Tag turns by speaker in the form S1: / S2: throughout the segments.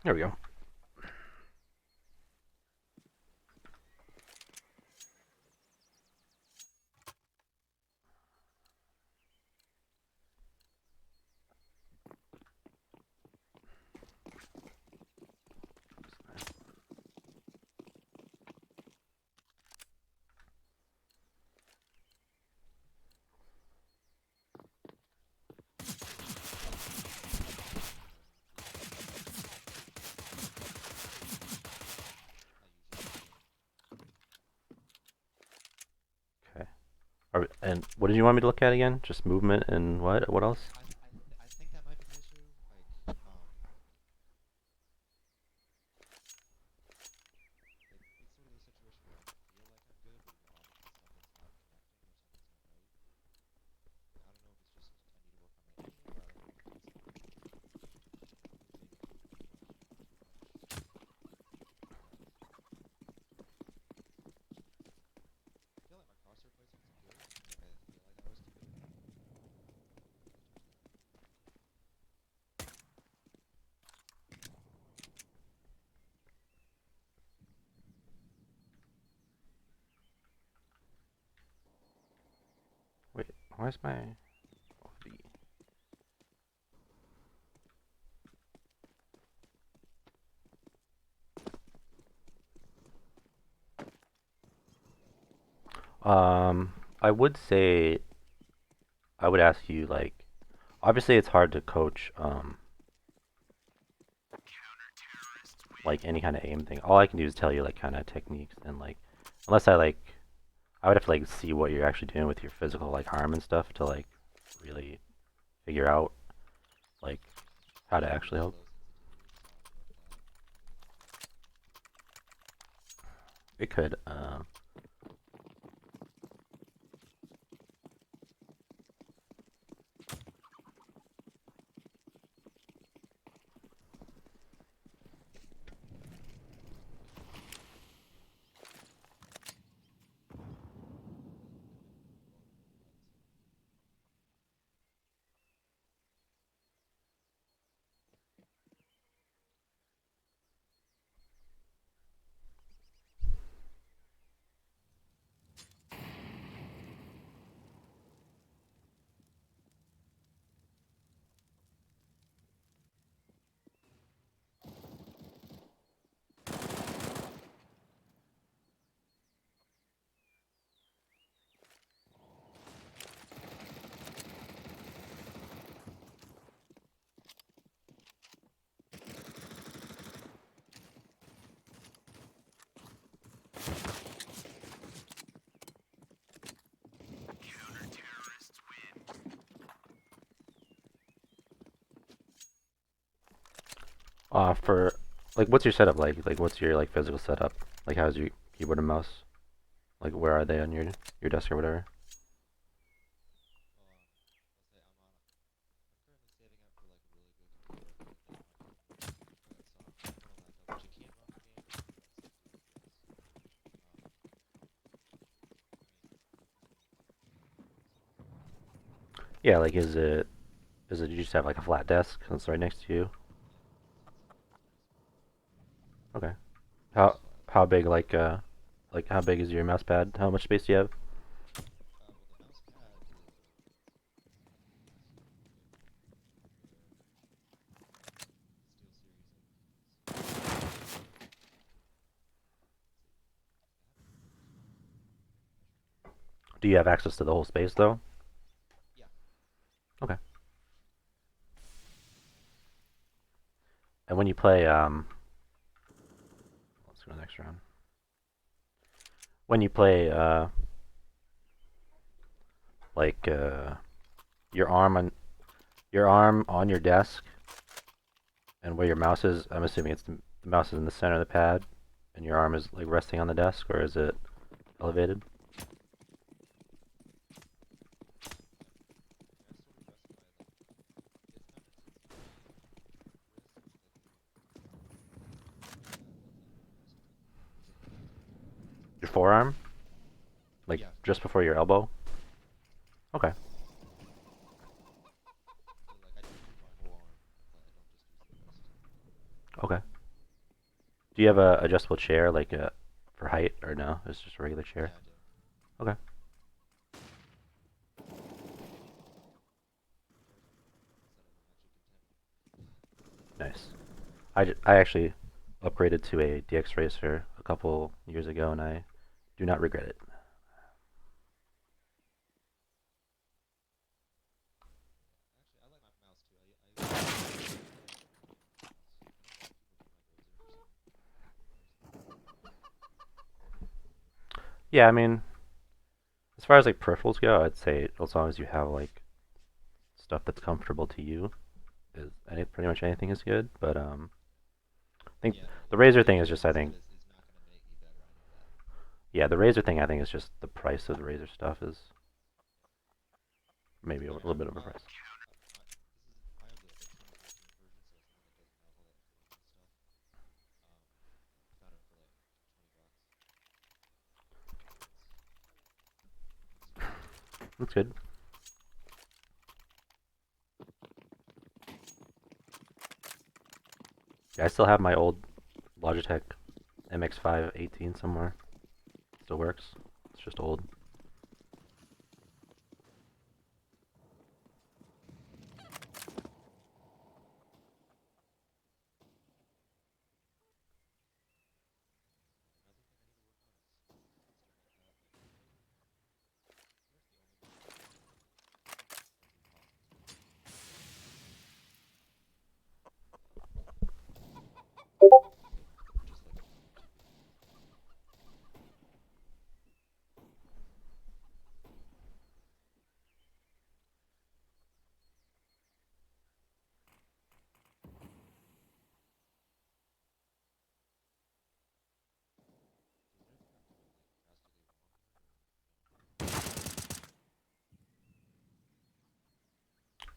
S1: There we go. And what did you want me to look at again? Just movement and what? What else?
S2: I think that might be the issue. It's sort of the situation where I feel like I'm good, but obviously something's not connecting or something's not right. I don't know if it's just I need to work on my aim, or I don't know if it's maybe I'm moving too much, too fast. I feel like my crosshair placement's good. Like I feel like I always keep it in there.
S1: Wait, where's my OV? I would say I would ask you like, obviously it's hard to coach like any kind of aim thing. All I can do is tell you like kind of techniques and like, unless I would have to like see what you're actually doing with your physical like arm and stuff to like really figure out like how to
S2: Yeah,
S1: actually
S2: there's
S1: help.
S2: low sensitivity. Sorry about that.
S1: It could. For like, what's your setup like? Like, what's your like physical setup? Like, how's your keyboard and mouse? Like, where are they on your desk or whatever?
S2: Let's say I'm currently saving up for like a really good computer. I feel like that might be more beneficial. I have one on laptop, which it can run the game, but it's not as smooth as
S1: Yeah, like, is it you just have like a flat desk that's right next to you?
S2: yeah, it's pretty small.
S1: Okay.
S2: Which
S1: How
S2: is why I like
S1: how
S2: it.
S1: big like how big is your mouse pad? How much space do you have?
S2: Well, the mouse pad is Steel Series and
S1: Do you have access to the whole space though?
S2: yeah.
S1: Okay. And when you play let's go next round. When you play like your arm on your arm on your desk and where your mouse is, I'm assuming the mouse is in the center of the pad and your arm is like resting on the desk, or is it elevated?
S2: Yeah, I sort of rest my like it's kind of sensitive to my wrist because I do left hand wrist with
S1: Your forearm? Like
S2: yeah,
S1: just
S2: yeah,
S1: before your elbow? Okay.
S2: yeah. So like I use my whole arm, but I don't just use the wrist.
S1: Okay. Do you have a adjustable chair like for height or no? It's just a regular chair.
S2: Yeah, I do.
S1: Okay. Nice. I actually upgraded to a DX Racer a couple years ago, and I do not regret it.
S2: Actually, I like my mouse too. I use a mouse. I know a lot of people keep like Razer for some reason.
S1: Yeah, I mean, as far as like peripherals go, I'd say as long as you have like stuff that's comfortable to you, is pretty much anything is good. But I think
S2: Yeah,
S1: the Razer thing
S2: getting
S1: is
S2: a
S1: just I
S2: headset
S1: think
S2: is not gonna make me better. I know that.
S1: yeah, the Razer thing I think is just the price of the Razer stuff is maybe a
S2: Like
S1: little bit overpriced.
S2: I have the 2014 version, so it's the one that doesn't have all that information and stuff. I found it for like 20 bucks. It's super good.
S1: That's good. Yeah, I still have my old Logitech MX5 18 somewhere. Still works. It's just old.
S2: Another thing I need to work on is stuff like that. Like emulating. Pretty much the only way that's even possible is with just like emulating other games. So is there anything I'm doing like drastically wrong here, or no?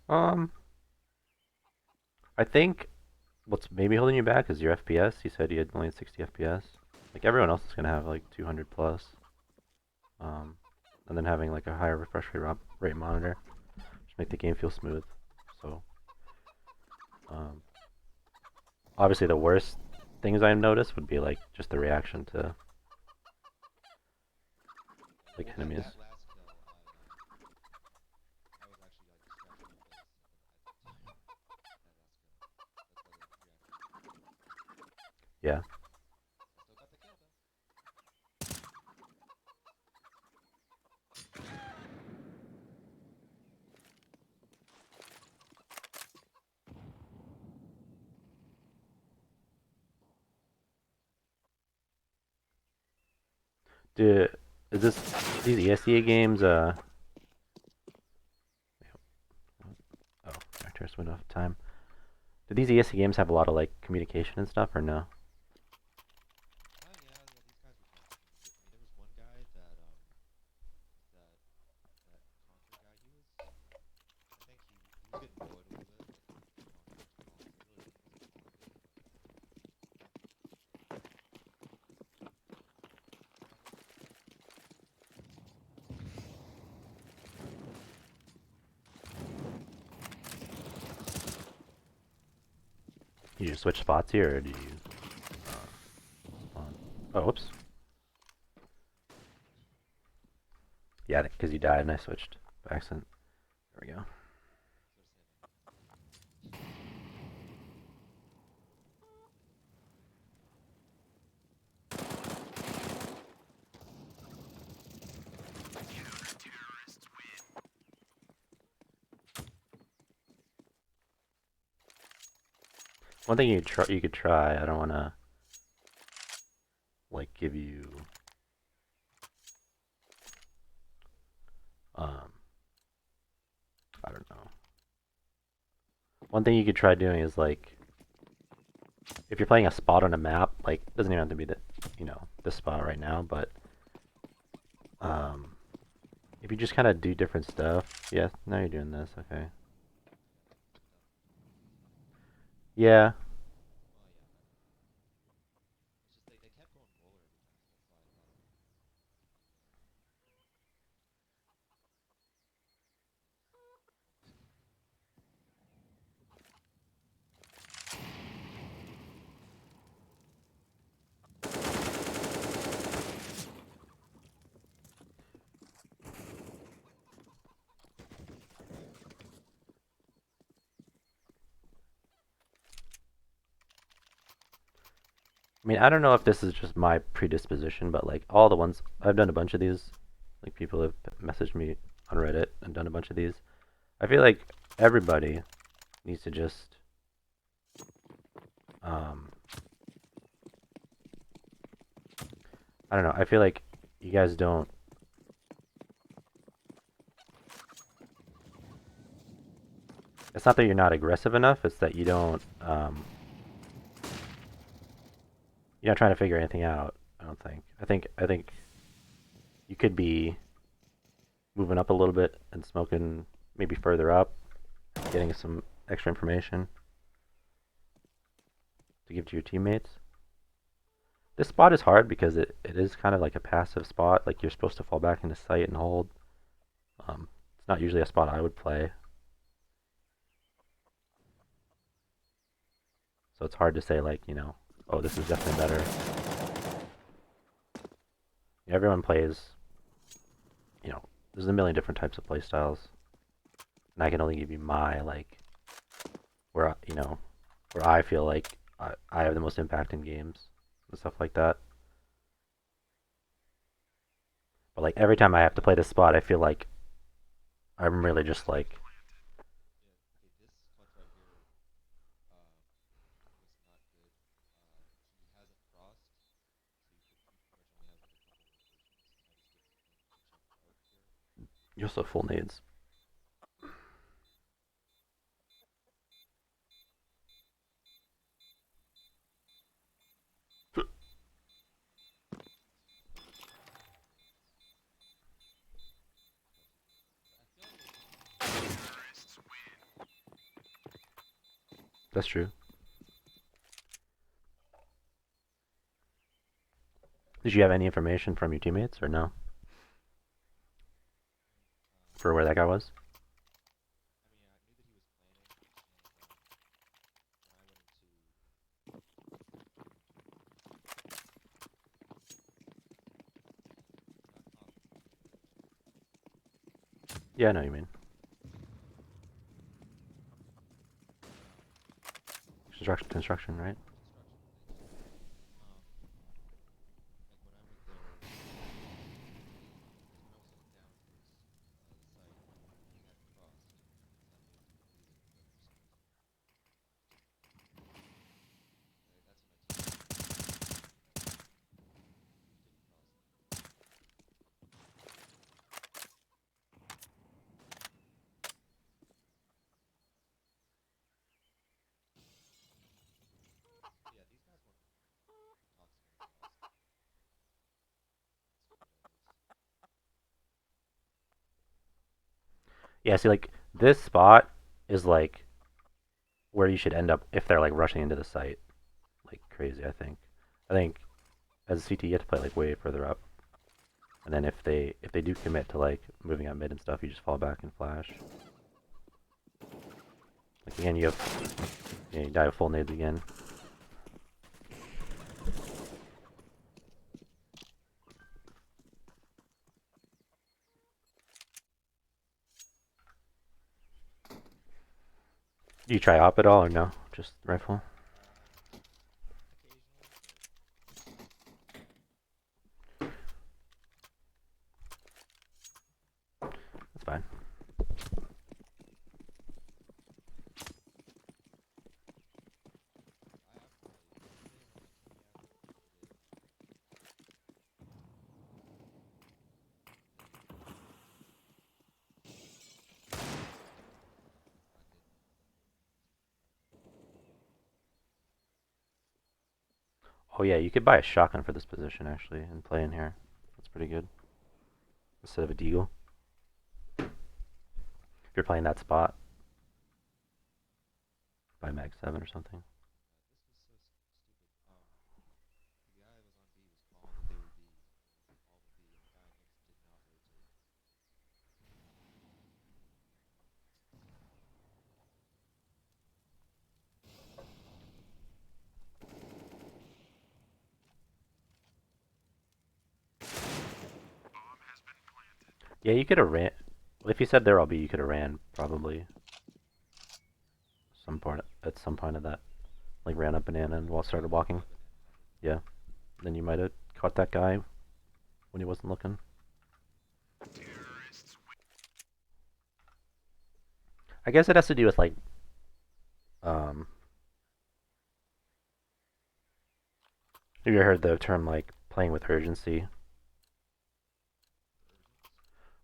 S1: Um, I think what's maybe holding you back is your FPS. You said you had only 60 FPS. Like everyone else is gonna have like 200 plus. Um, and then having like a higher refresh rate monitor just make the game feel smooth. So, um, obviously the worst things I've noticed would be like just the reaction to
S2: Yeah.
S1: like
S2: Well, that
S1: enemies.
S2: that last kill, I was actually like scratching my face at the time. That last kill. That's why the reaction was weird.
S1: Yeah.
S2: I still got the kill though.
S1: Do is this these ESEA games? Oh, I just went off time. Do these ESEA games have a lot of like communication and stuff, or no?
S2: Yeah. These guys were talking to me. I mean, there was one guy that that Conquer guy. I think he was getting bullied a little bit, like on conference calls. It really wasn't that good, but
S1: You just switch spots here, or do you spawn? Oh, whoops. Yeah, because you died and I switched by accident. There we go.
S2: thanks for saving.
S1: One thing you could try. I don't want to like give you um I don't know. One thing you could try doing is like if you're playing a spot on a map, like doesn't even have to be the this spot right now, but um if you just kind of do different stuff. Yeah, now you're doing this. Okay.
S2: Fucked up.
S1: Yeah.
S2: Well, yeah, that happened. It's just they kept going roller every time, so that's why I thought.
S1: mean, I don't know if this is just my predisposition, but like all the ones I've done a bunch of these, like people have messaged me on Reddit and done a bunch of these. I feel like everybody needs to just um, I don't know. I feel like you guys don't. It's not that you're not aggressive enough. It's that you don't. You're not trying to figure anything out. I don't think. I think you could be moving up a little bit and smoking maybe further up, getting some extra information to give to your teammates. This spot is hard because it is kind of like a passive spot. Like you're supposed to fall back into sight and hold. It's not usually a spot I would play. So it's hard to say like, oh, this is definitely better. Everyone plays, there's a million different types of play styles. And I can only give you my, like, where I feel like I have the most impact in games and stuff like that. But like every time I have to play this spot, I feel like I'm really just like,
S2: Yeah, okay, this clutch right here was not good. He hasn't crossed, so you pretty much only have like a couple rotations, and I just get to jump out here.
S1: you're so full nades.
S2: So I feel like there's just not enough
S1: That's true. Did you have any information from your teammates or no? For where that guy was?
S2: I mean, I knew that he was planning, and when I went into not confident,
S1: Yeah, I know what you mean. Construction, right?
S2: construction, thank you. Um, like when I went there, because when I was looking down towards the site, he hadn't crossed, so that made me believe it. But for some reason, that's when my teammate told me that he didn't cross there. So yeah, these guys weren't toxic or anything. I was. That's what it is.
S1: Yeah, see, like, this spot is like where you should end up if they're like rushing into the site like crazy, I think. I think as a CT you have to play like way further up. And then if they do commit to like moving out mid and stuff, you just fall back and flash. Like again, you die with full nades again. Do you try op at all or no? Just rifle?
S2: Occasionally, but
S1: That's fine.
S2: I have yesterday when my team yapped, I did not good enough, but it's pretty hard.
S1: Oh yeah, you could buy a shotgun for this position actually and play in here. That's pretty good. Instead of a deagle. If you're playing that spot, buy mag 7 or something.
S2: This was so stupid. The guy that was on B was calling that they were B, and all were B, and the guy next did not rotate.
S1: Yeah, you could have ran. Well, if you said there I'll be, you could have ran probably some point at some point of that, like ran up banana and while started
S2: I
S1: walking.
S2: thought banana happened.
S1: Yeah, then you might have caught that guy when he wasn't looking. I guess it has to do with like um. Have you heard the term like playing with urgency?
S2: Urgency?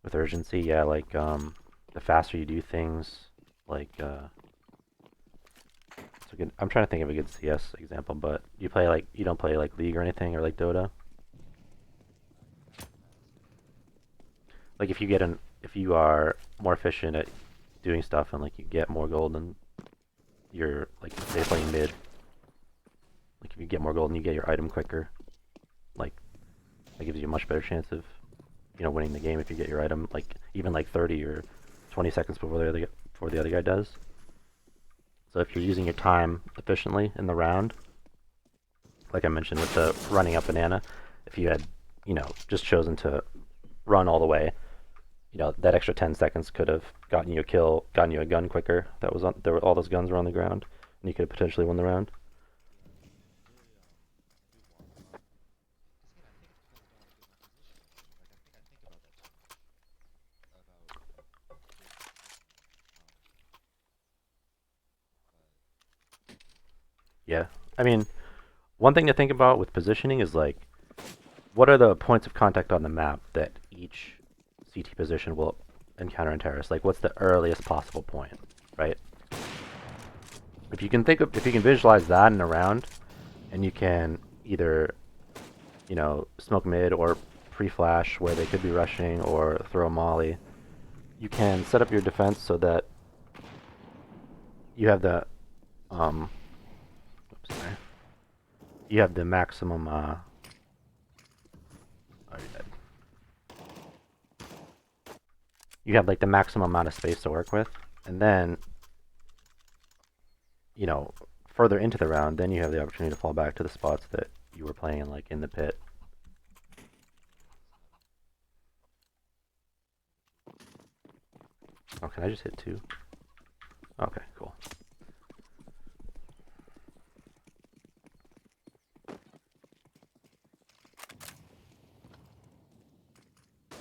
S1: With urgency, yeah, like the faster you do things, like it's a good. I'm trying to think of a good CS example, but you don't play like League or anything or like Dota.
S2: I haven't seen it.
S1: Like if you are more efficient at doing stuff and like you get more gold and you're like say playing mid, like if you get more gold and you get your item quicker, like that gives you a much better chance of winning the game if you get your item like even like 30 or 20 seconds before the other guy does. So if you're using your time efficiently in the round, like I mentioned with the running up banana, if you had just chosen to run all the way, that extra 10 seconds could have gotten you a kill, gotten you a gun quicker. That was on there were all those guns were on the ground, and you could have potentially won the round.
S2: Yeah, I do wonder about. Because again, I think it depends upon like my positioning too. Like I think about that too much about being positioning. But
S1: Yeah, I mean, one thing to think about with positioning is like, what are the points of contact on the map that each CT position will encounter in terrorists? Like, what's the earliest possible point, right? If you can visualize that in a round, and you can either smoke mid or pre-flash where they could be rushing or throw a molly, you can set up your defense so that you have the um, oops, sorry, you have the maximum. Oh, you're dead. You have like the maximum amount of space to work with, and then you know further into the round, then you have the opportunity to fall back to the spots that you were playing in, like in the pit. Oh, can I just hit two? Okay, cool.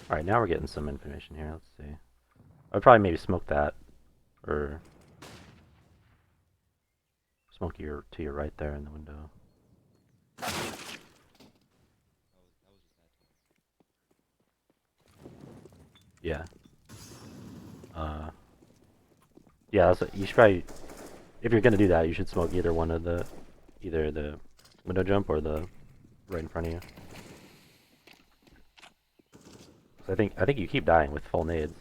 S1: All right, now we're getting some information here. Let's see. I'd probably maybe smoke that or smoke your to your right there in the window.
S2: that was just that time.
S1: Yeah. Uh, yeah. You should probably, if you're gonna do that, you should smoke either the window jump or the right in front of you. So I think you keep dying with full nades.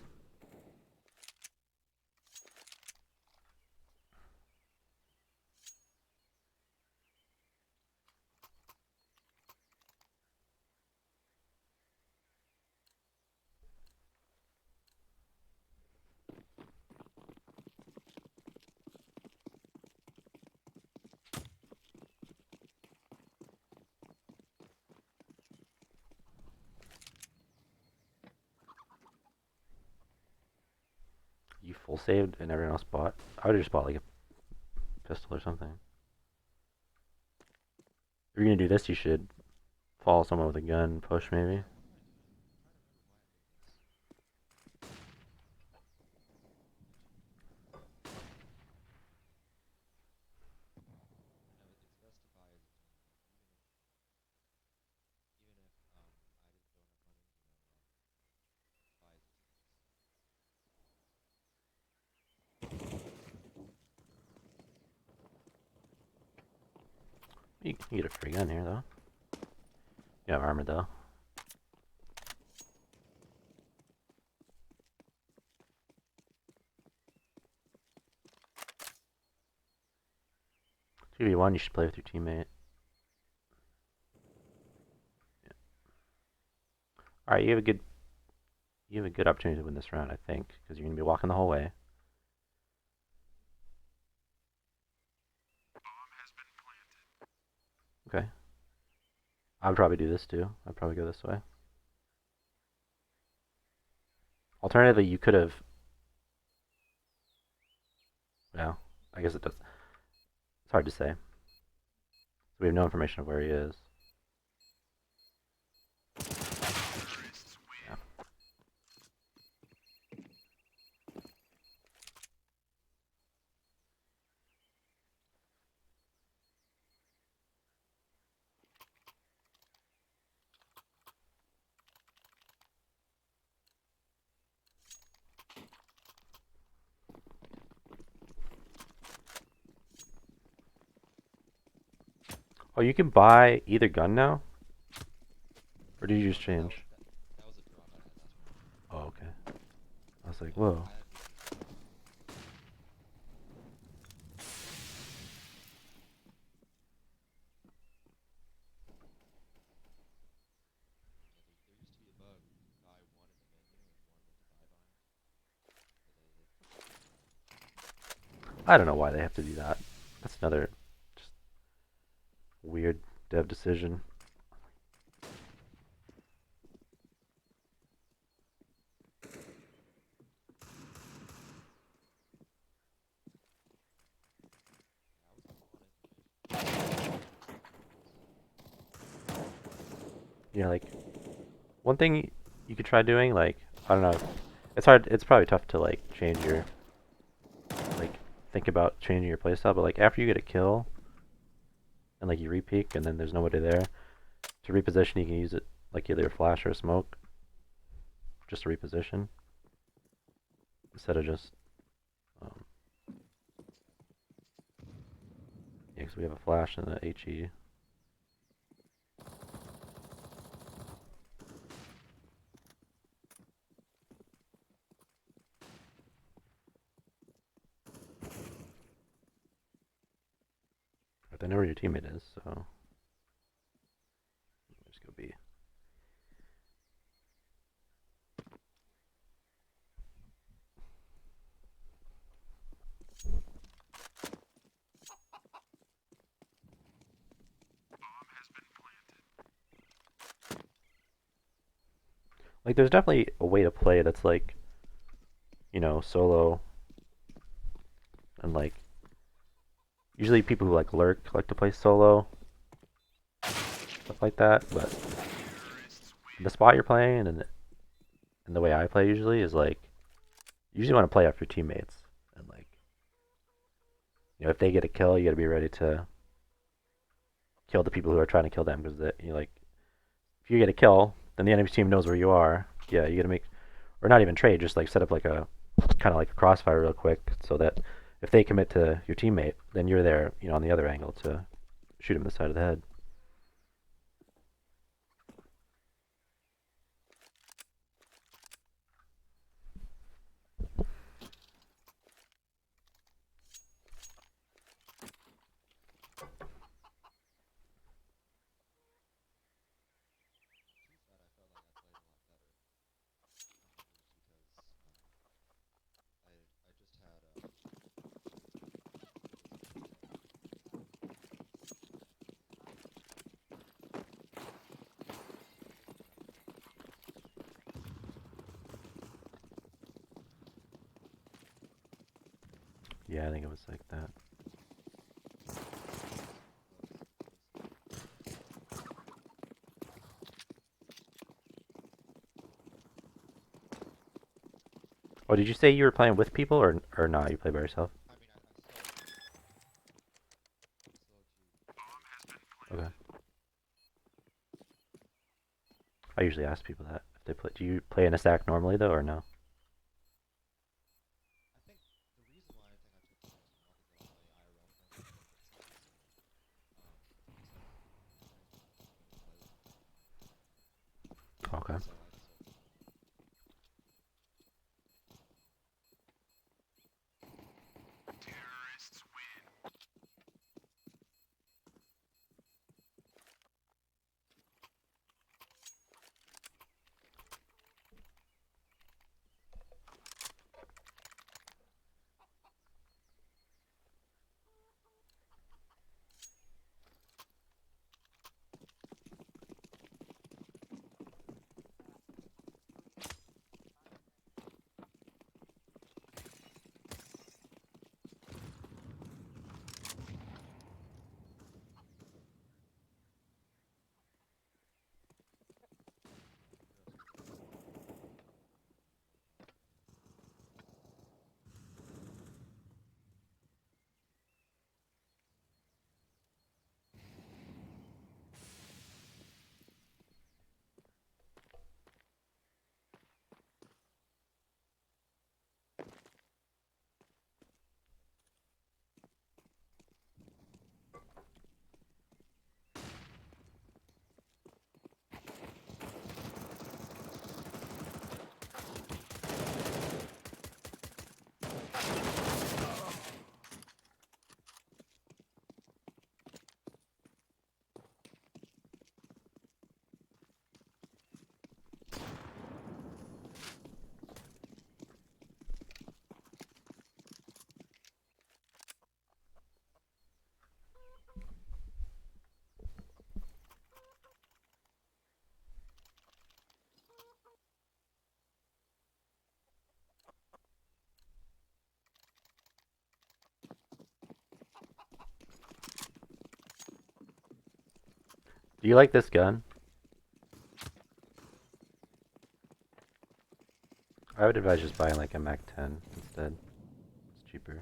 S1: You full saved and everyone else bought. I would have just bought like a pistol or something. If you're gonna do this, you should follow someone with a gun, push maybe.
S2: I know it's best to buy as a team, even if I didn't don't have money, buy as a team.
S1: You can get a free gun here though. You have armor though. 2v1, you should play with your teammate. Yeah. All right, you have a good opportunity to win this round, I think, because you're gonna be walking the whole way. Okay. I would probably do this too. I'd probably go this way. Alternatively, you could have. Well, I guess it does. It's hard to say. So we have no information of where he is. Yeah. Oh, you can buy either gun now? Or did you just
S2: No, no,
S1: change?
S2: that was a drop I had. That's why.
S1: Oh, okay. I was like,
S2: Yeah,
S1: whoa.
S2: I had the yeah. There used to be a bug where you could buy one in the menu and one with the buy bind, but they took that out.
S1: I don't know why they have to do that. That's another just weird dev decision.
S2: Yeah, I was given a lot of information from that once.
S1: You know, like one thing you could try doing, like I don't know, it's hard. It's probably tough to like change your like think about changing your playstyle, but like after you get a kill and like you repeak and then there's nobody there to reposition, you can use it like either a flash or a smoke just to reposition instead of just um, yeah, because we have a flash and a HE. But they know where your teammate is, so just go B. Like there's definitely a way to play that's like solo and like usually people who like lurk like to play solo stuff like that, but the spot you're playing and the way I play usually is like you usually want to play off your teammates and like if they get a kill, you got to be ready to kill the people who are trying to kill them because like if you get a kill, then the enemy team knows where you are. Yeah, you got to make or not even trade, just like set up like a kind of like a crossfire real quick so that if they commit to your teammate, then you're there, on the other angle to shoot him in the side of the head.
S2: Too bad I felt like I played a lot better. I don't know if it was because I just had kind of weird controls.
S1: Yeah, I think it was like that.
S2: Close, close enough.
S1: Oh, did you say you were playing with people or not? You play by yourself?
S2: I mean, I soloed. I soloed you.
S1: Okay. I usually ask people that if they play. Do you play in a stack normally though, or no?
S2: I think the reason why I think I took Fox more often than play IRL friends with for series, is that friends with me don't really play with me anymore.
S1: Okay.
S2: So I just open up.
S1: Do you like this gun? I would advise just buying like a Mac 10 instead. It's cheaper.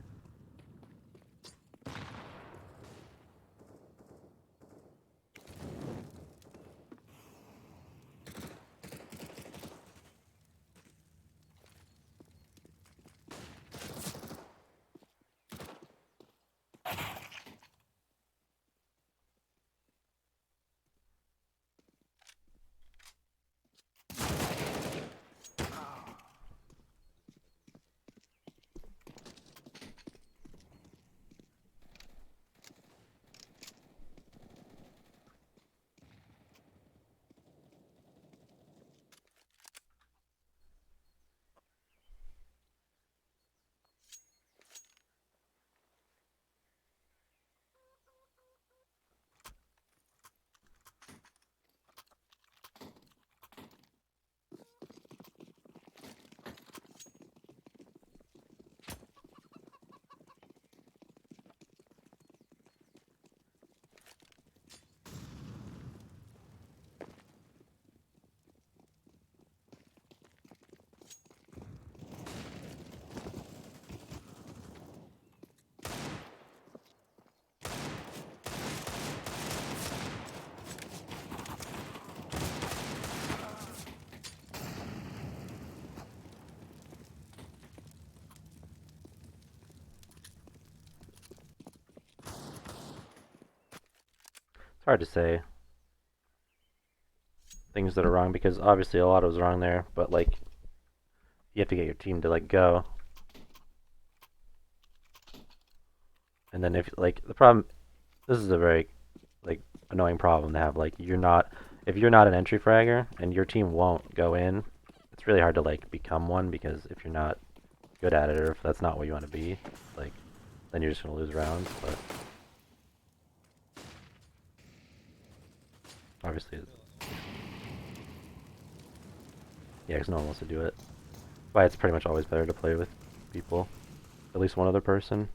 S1: It's hard to say things that are wrong because obviously a lot was wrong there, but like you have to get your team to like go. And then if like the problem, this is a very like annoying problem to have. Like you're not, if you're not an entry fragger and your team won't go in, it's really hard to like become one because if you're not good at it or if that's not what you want to be, like then you're just gonna lose rounds. But obviously, yeah, because no one wants to do it. But it's pretty much always better to play with people, at least one other person.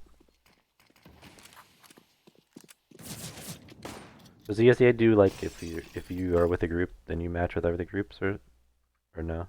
S1: Does ESEA do like if you are with a group, then you match with other groups or no?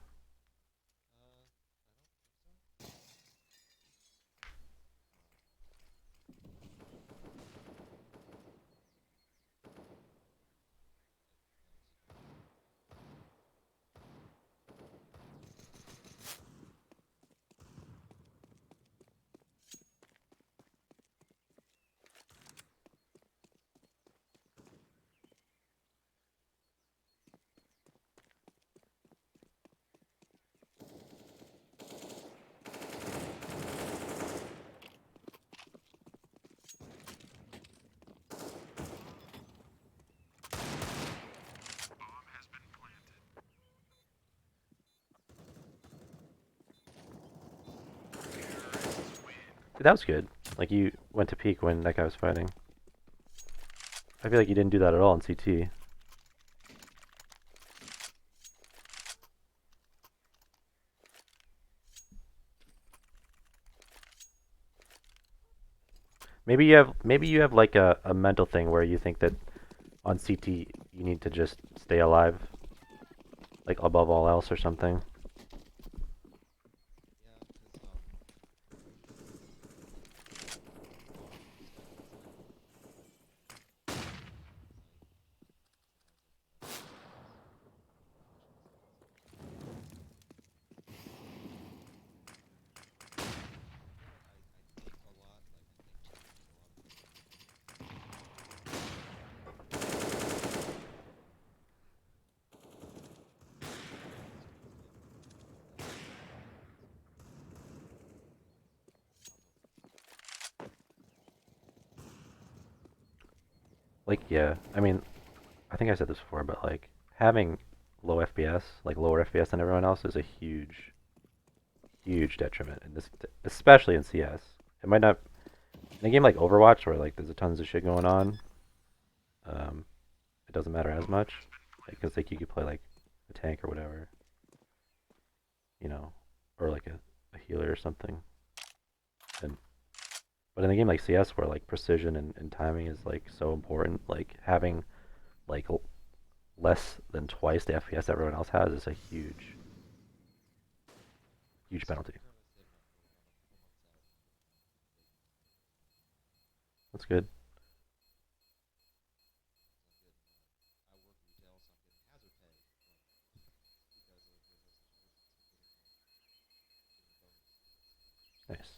S1: Dude, that was good. Like you went to peek when that guy was fighting. I feel like you didn't do that at all in CT. Maybe you have like a mental thing where you think that on CT you need to just stay alive, like above all else or something.
S2: Yeah, because usually stuff is like I feel like I think a lot, like I think too much, a lot of the time. It's because like
S1: Like yeah, I mean I think I said this before, but like having low FPS, like lower FPS than everyone else, is a huge detriment in this, especially in CS. It might not in a game like Overwatch where like there's a tons of shit going on. Um, it doesn't matter as much because like you could play like a tank or whatever, you know, or like a healer or something. And but in a game like CS where like precision and timing is like so important, like having like less than twice the FPS everyone else has is a huge
S2: So
S1: penalty.
S2: I'm currently sitting at I'm on 7.
S1: That's good.
S2: I'm getting I work retail, so I'm getting hazard pay because of retail situations. I'm getting a bonus.
S1: Nice.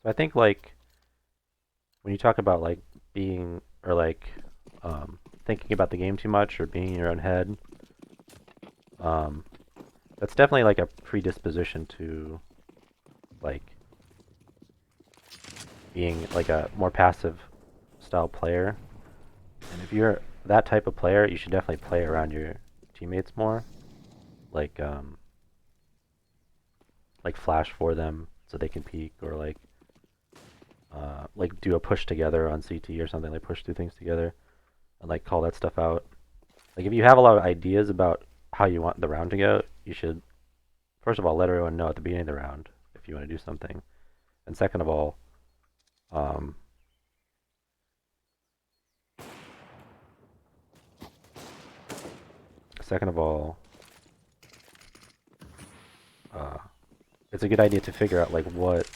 S1: So I think like when you talk about like being or like thinking about the game too much or being in your own head, um, that's definitely like a predisposition to like being like a more passive style player. And if you're that type of player, you should definitely play around your teammates more. Like like flash for them so they can peek or like do a push together on CT or something, like push through things together and like call that stuff out. Like if you have a lot of ideas about how you want the round to go, you should first of all let everyone know at the beginning of the round if you want to do something. And second of all, um, second of all, uh, it's a good idea to figure out like what.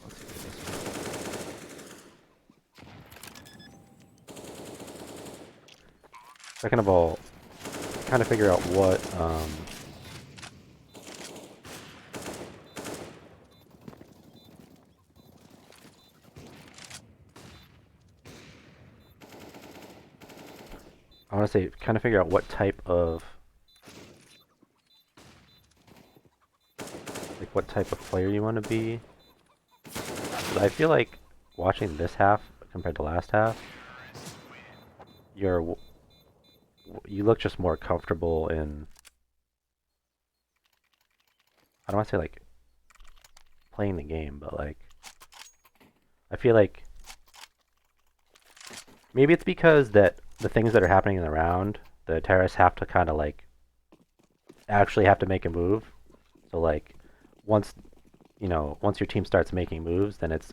S1: Let's see this. Second of all, kind of figure out what I want to say, kind of figure out what type of player you want to be. 'Cause I feel like watching this half compared to last half, you're you look just more comfortable in. I don't want to say like playing the game, but like I feel like maybe it's because that the things that are happening in the round, the terrorists have to kind of like actually have to make a move. So like once once your team starts making moves, then it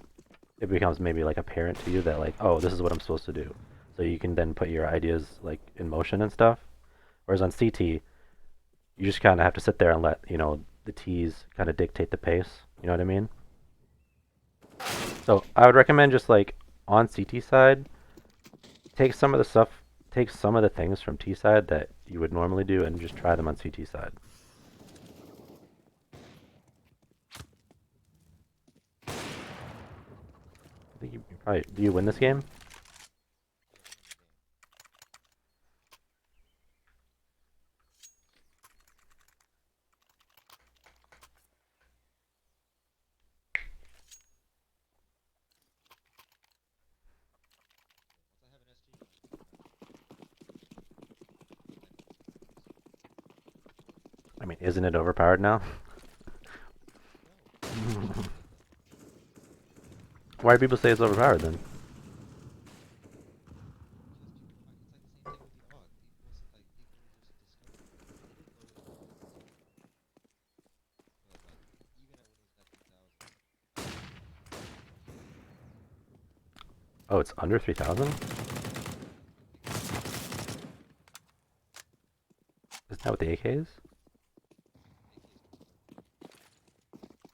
S1: becomes maybe like apparent to you that like, oh, this is what I'm supposed to do. So you can then put your ideas like in motion and stuff. Whereas on CT, you just kind of have to sit there and let the T's kind of dictate the pace. You know what I mean? So I would recommend just like on CT side, take some of the stuff, take some of the things from T side that you would normally do, and just try them on CT side. I think you probably do. You win this game?
S2: Yeah, we're winning the game. Yeah, once I have an SG, I'm actually then it's gonna be easy.
S1: I mean, isn't it overpowered now?
S2: No, people say that though.
S1: Why do people say it's overpowered then?
S2: Because people, it's like the same thing with the AUG. People say, like people just discovered it. They didn't know it was overpowered. But like even at when it was at 3,000,
S1: Oh, it's under 3,000?
S2: I think it's 3,000.
S1: Isn't that what the AK is?
S2: AK is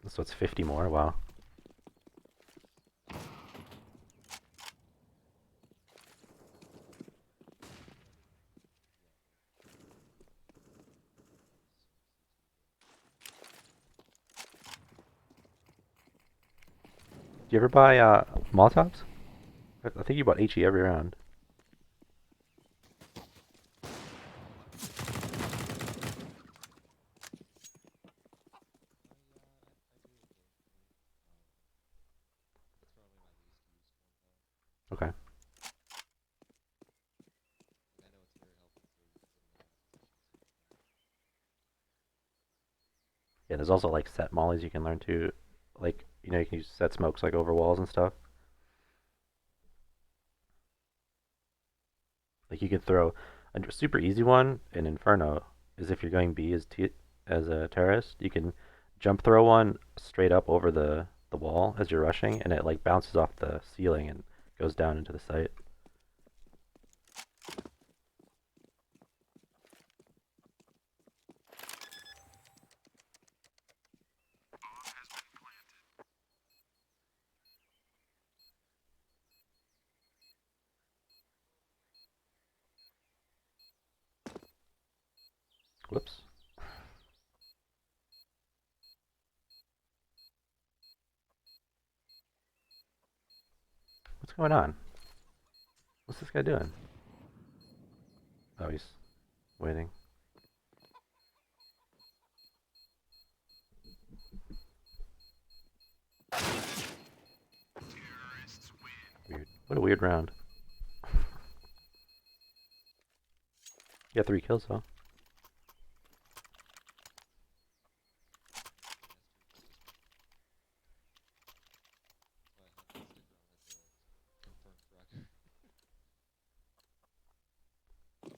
S2: 4.
S1: So it's 50 more. Wow.
S2: Yeah, makes CT good.
S1: Do you ever buy Molotovs? I think you bought HE every round.
S2: Yeah, I do occasionally. It's probably my least used one though.
S1: Okay.
S2: Like I know it's very helpful for getting around efficiency and stuff.
S1: Yeah, there's also like set mollies you can learn too. Like, you can use set smokes like over walls and stuff. Like you could throw a super easy one in Inferno is if you're going B as a terrorist, you can jump throw one straight up over the wall as you're rushing, and it like bounces off the ceiling and goes down into the site. Whoops. What's going on? What's this guy doing? Oh, he's waiting. Weird. What a weird round. You got 3 kills though.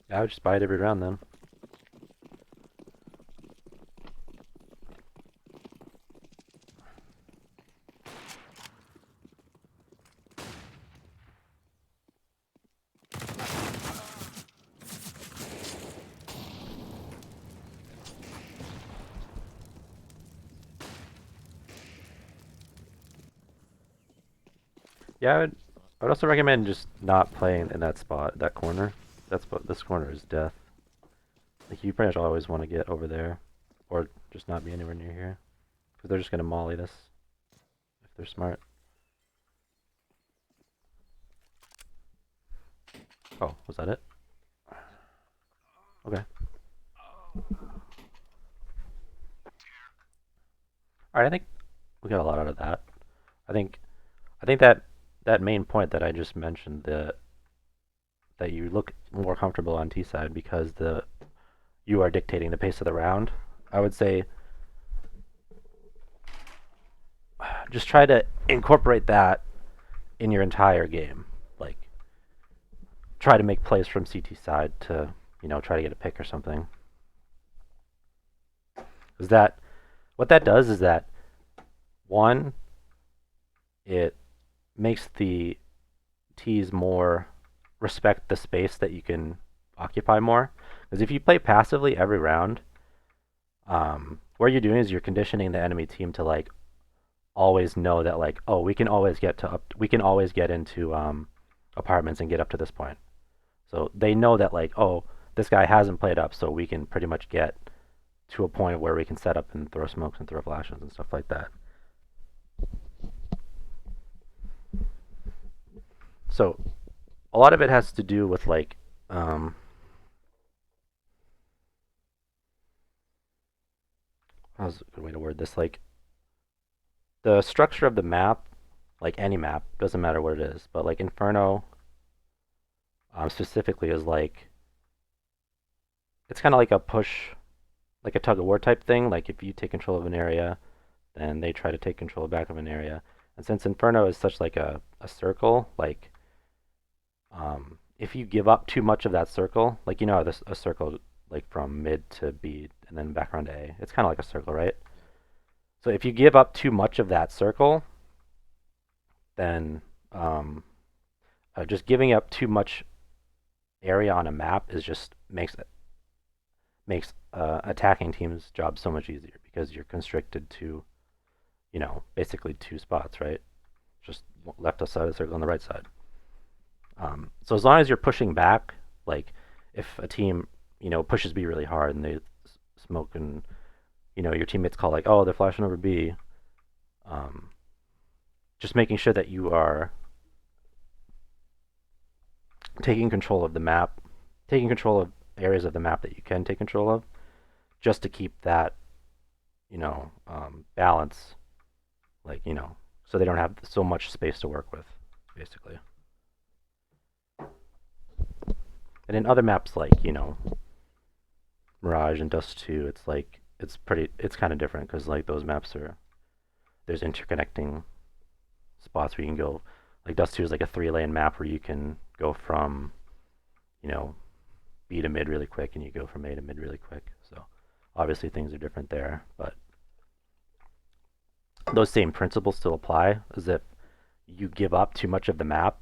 S1: Yeah, I would just buy it every round then. Yeah, I would also recommend just not playing in that spot, that corner. This corner is death. Like you pretty much always want to get over there, or just not be anywhere near here, because they're just gonna molly this if they're smart. Oh, was that it? Okay. All right, I think we got a lot out of that. I think I think that main point that I just mentioned, that you look more comfortable on T side because the you are dictating the pace of the round. I would say just try to incorporate that in your entire game. Like try to make plays from CT side to try to get a pick or something. Is that what that does is that one, it makes the T's more respect the space that you can occupy more. Because if you play passively every round, what you're doing is you're conditioning the enemy team to like always know that like, oh, we can always get into apartments and get up to this point. So they know that like, oh, this guy hasn't played up, so we can pretty much get to a point where we can set up and throw smokes and throw flashes and stuff like that. So a lot of it has to do with like how's a good way to word this? Like the structure of the map, like any map, doesn't matter what it is, but like Inferno specifically is like it's kind of like a push, like a tug of war type thing. Like if you take control of an area, then they try to take control back of an area. And since Inferno is such like a circle, like if you give up too much of that circle, like you know how this a circle like from mid to B and then back around to A, it's kind of like a circle, right? So if you give up too much of that circle, then just giving up too much area on a map is just makes attacking teams' job so much easier because you're constricted to basically 2 spots, right? Just left side of the circle and the right side. So as long as you're pushing back, like if a team pushes B really hard and they smoke and your teammates call like, oh, they're flashing over B, just making sure that you are taking control of the map, taking control of areas of the map that you can take control of, just to keep that balance, like so they don't have so much space to work with, basically. And in other maps like Mirage and Dust 2, it's like it's kind of different because like those maps there's interconnecting spots where you can go. Like Dust 2 is like a 3-lane map where you can go from you know, B to mid really quick and you go from A to mid really quick. So obviously things are different there, but those same principles still apply. As if you give up too much of the map,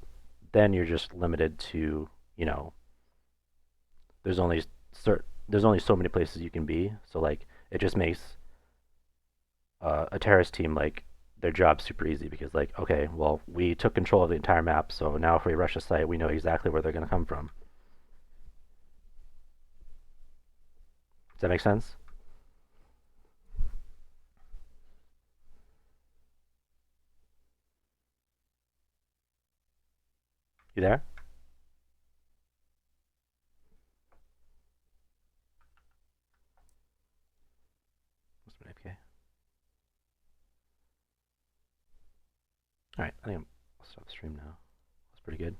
S1: then you're just limited to, you know, there's only there's only so many places you can be. So like it just makes a terrorist team like their job super easy because like okay, well we took control of the entire map, so now if we rush a site, we know exactly where they're going to come from. Does that make sense? You there? Must have been AFK. All right, I think I'll stop the stream now. That's pretty good.